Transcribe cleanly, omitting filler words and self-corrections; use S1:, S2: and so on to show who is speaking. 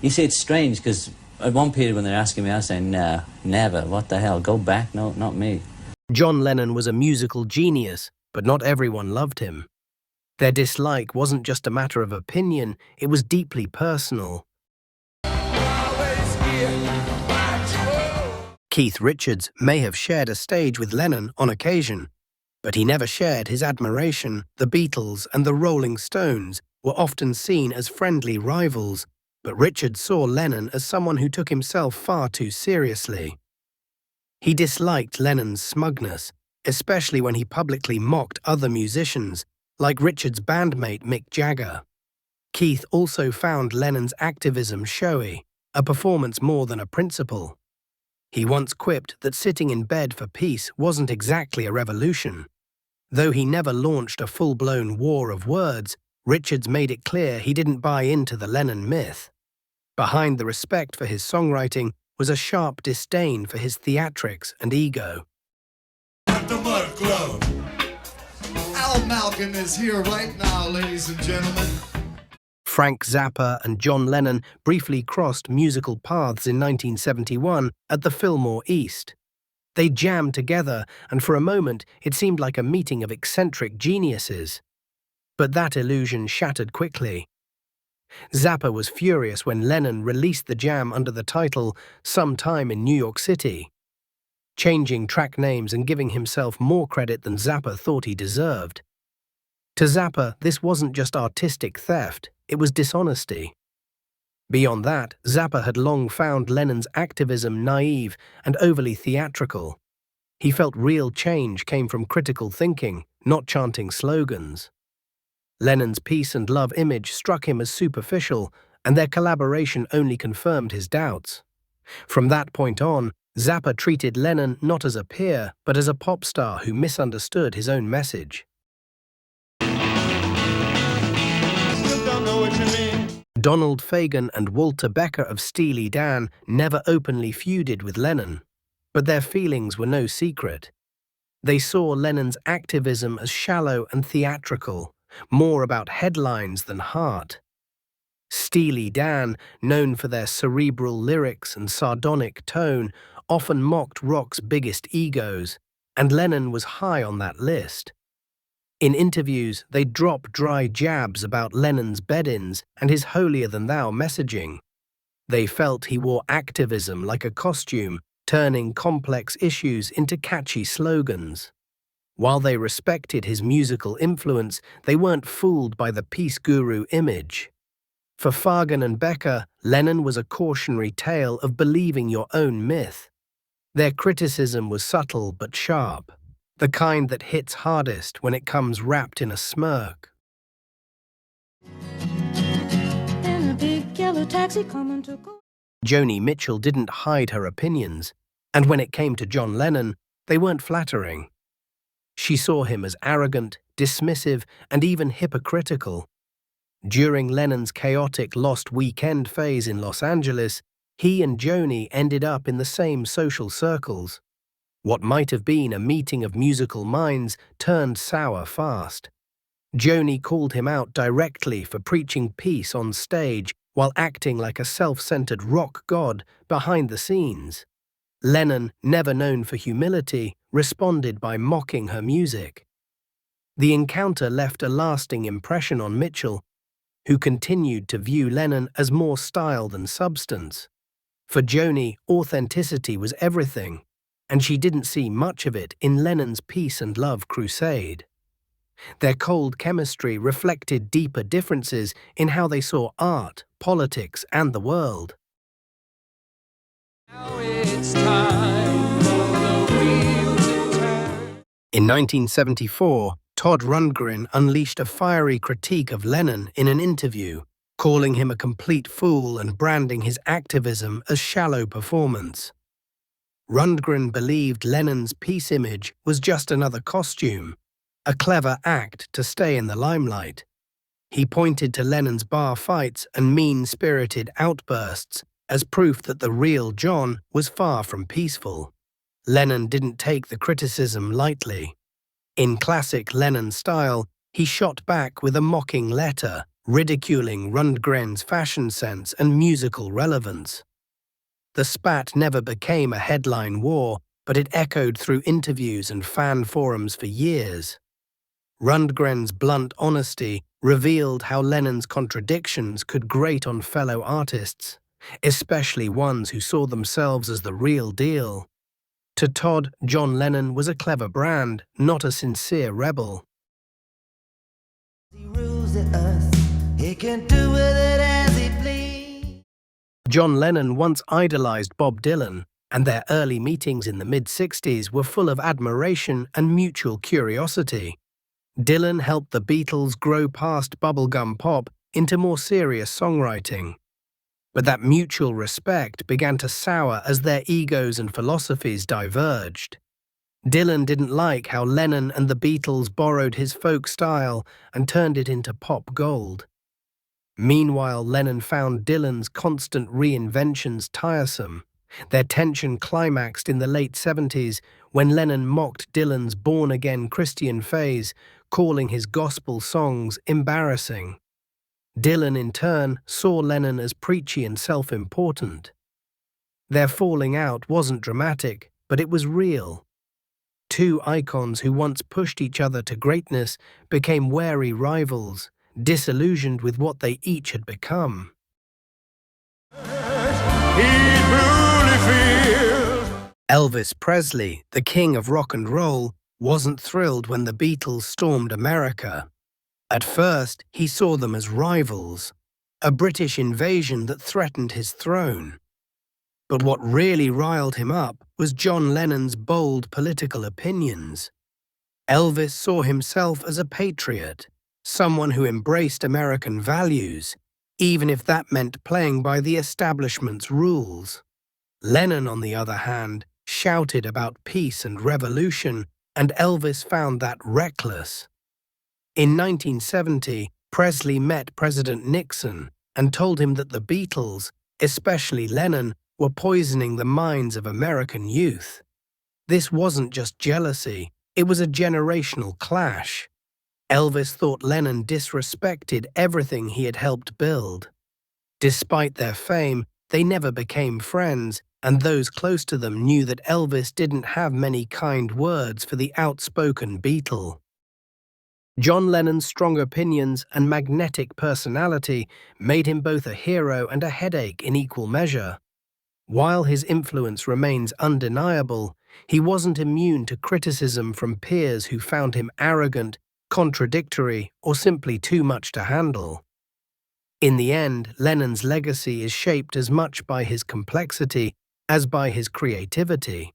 S1: You see, it's strange, because at one period when they're asking me, I was saying, no, never, what the hell, go back, no, not me.
S2: John Lennon was a musical genius, but not everyone loved him. Their dislike wasn't just a matter of opinion, it was deeply personal. Keith Richards may have shared a stage with Lennon on occasion, but he never shared his admiration. The Beatles and the Rolling Stones were often seen as friendly rivals, but Richards saw Lennon as someone who took himself far too seriously. He disliked Lennon's smugness, especially when he publicly mocked other musicians, like Richards' bandmate Mick Jagger. Keith also found Lennon's activism showy, a performance more than a principle. He once quipped that sitting in bed for peace wasn't exactly a revolution. Though he never launched a full-blown war of words, Richards made it clear he didn't buy into the Lennon myth. Behind the respect for his songwriting was a sharp disdain for his theatrics and ego.
S3: At the Mud Club. Al Malkin is here right now, ladies and gentlemen.
S2: Frank Zappa and John Lennon briefly crossed musical paths in 1971 at the Fillmore East. They jammed together, and for a moment it seemed like a meeting of eccentric geniuses. But that illusion shattered quickly. Zappa was furious when Lennon released the jam under the title Sometime in New York City, changing track names and giving himself more credit than Zappa thought he deserved. To Zappa, this wasn't just artistic theft, it was dishonesty. Beyond that, Zappa had long found Lennon's activism naive and overly theatrical. He felt real change came from critical thinking, not chanting slogans. Lennon's peace and love image struck him as superficial, and their collaboration only confirmed his doubts. From that point on, Zappa treated Lennon not as a peer, but as a pop star who misunderstood his own message. Donald Fagen and Walter Becker of Steely Dan never openly feuded with Lennon, but their feelings were no secret. They saw Lennon's activism as shallow and theatrical, more about headlines than heart. Steely Dan, known for their cerebral lyrics and sardonic tone, often mocked rock's biggest egos, and Lennon was high on that list. In interviews, they drop dry jabs about Lennon's bed-ins and his holier-than-thou messaging. They felt he wore activism like a costume, turning complex issues into catchy slogans. While they respected his musical influence, they weren't fooled by the peace guru image. For Fagen and Becker, Lennon was a cautionary tale of believing your own myth. Their criticism was subtle but sharp, the kind that hits hardest when it comes wrapped in a smirk.
S4: In a big yellow taxi coming to go.
S2: Joanie Mitchell didn't hide her opinions, and when it came to John Lennon, they weren't flattering. She saw him as arrogant, dismissive, and even hypocritical. During Lennon's chaotic Lost Weekend phase in Los Angeles, he and Joanie ended up in the same social circles. What might have been a meeting of musical minds turned sour fast. Joanie called him out directly for preaching peace on stage while acting like a self-centered rock god behind the scenes. Lennon, never known for humility, responded by mocking her music. The encounter left a lasting impression on Mitchell, who continued to view Lennon as more style than substance. For Joanie, authenticity was everything, and she didn't see much of it in Lennon's peace and love crusade. Their cold chemistry reflected deeper differences in how they saw art, politics, and the world.
S5: Now it's time for the wheel to turn.
S2: In 1974, Todd Rundgren unleashed a fiery critique of Lennon in an interview, calling him a complete fool and branding his activism as shallow performance. Rundgren believed Lennon's peace image was just another costume, a clever act to stay in the limelight. He pointed to Lennon's bar fights and mean-spirited outbursts as proof that the real John was far from peaceful. Lennon didn't take the criticism lightly. In classic Lennon style, he shot back with a mocking letter, ridiculing Rundgren's fashion sense and musical relevance. The spat never became a headline war, but it echoed through interviews and fan forums for years. Rundgren's blunt honesty revealed how Lennon's contradictions could grate on fellow artists, especially ones who saw themselves as the real deal. To Todd, John Lennon was a clever brand, not a sincere rebel.
S6: He rules at us. He can do with it as he please.
S2: John Lennon once idolized Bob Dylan, and their early meetings in the mid-60s were full of admiration and mutual curiosity. Dylan helped the Beatles grow past bubblegum pop into more serious songwriting. But that mutual respect began to sour as their egos and philosophies diverged. Dylan didn't like how Lennon and the Beatles borrowed his folk style and turned it into pop gold. Meanwhile, Lennon found Dylan's constant reinventions tiresome. Their tension climaxed in the late 70s when Lennon mocked Dylan's born-again Christian phase, calling his gospel songs embarrassing. Dylan, in turn, saw Lennon as preachy and self-important. Their falling out wasn't dramatic, but it was real. Two icons who once pushed each other to greatness became wary rivals, disillusioned with what they each had become. Elvis Presley, the king of rock and roll, wasn't thrilled when the Beatles stormed America. At first, he saw them as rivals, a British invasion that threatened his throne. But what really riled him up was John Lennon's bold political opinions. Elvis saw himself as a patriot, someone who embraced American values, even if that meant playing by the establishment's rules. Lennon, on the other hand, shouted about peace and revolution, and Elvis found that reckless. In 1970, Presley met President Nixon and told him that the Beatles, especially Lennon, were poisoning the minds of American youth. This wasn't just jealousy, it was a generational clash. Elvis thought Lennon disrespected everything he had helped build. Despite their fame, they never became friends, and those close to them knew that Elvis didn't have many kind words for the outspoken Beatle. John Lennon's strong opinions and magnetic personality made him both a hero and a headache in equal measure. While his influence remains undeniable, he wasn't immune to criticism from peers who found him arrogant, contradictory, or simply too much to handle. In the end, Lennon's legacy is shaped as much by his complexity as by his creativity.